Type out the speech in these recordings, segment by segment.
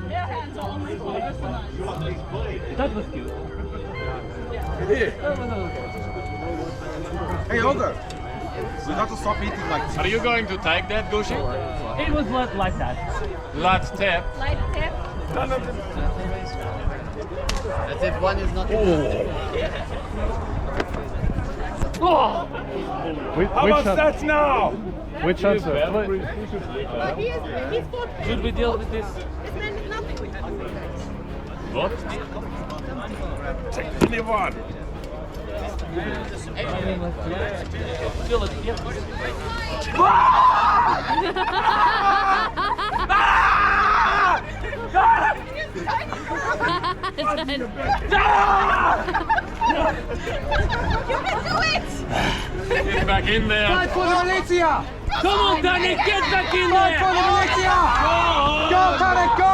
Their hands are on the floor. That's nice. That was cute. Hey, Ogre! We got to stop eating like this. Are you going to take that, Gushi? It was like that. Let's tap. Light tip. As if one is not. How about that now? Which answer? But he's fought. Should we deal with this? This man did nothing with us. What? Take anyone! Kill it, yeah. Get back in there. Fight for the militia! Come on, Danny, get back in Fight for there! the militia! Go, Tarek, go!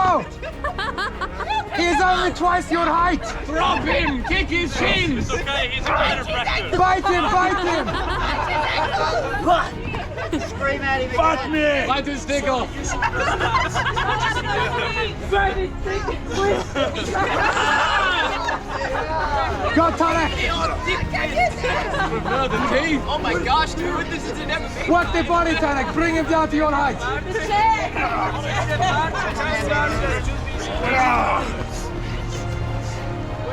He is only twice your height! Drop him! Kick his shins! It's okay, he's a chiropractor. Fight him, fight him! Scream at him. Fight me! Bite his dick off! Go, Tarek! Prefer the teeth! Oh my gosh, dude, this is never been. Work the body, Tarek! Bring him down to your height!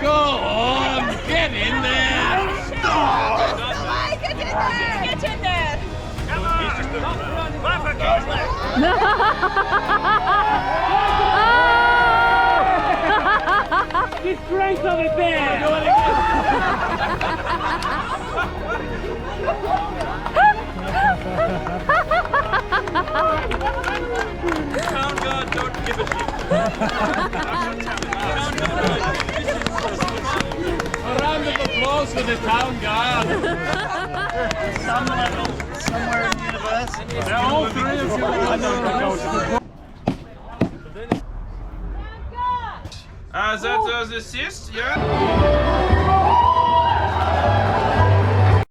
Go on! Get in there! Get in there! He's just a run for Kislev. The strength of a bear! Town guard, don't give a shit. A round of applause for the town guard! Some level, somewhere in the universe. They're all three of you! Is that the assist? Yeah?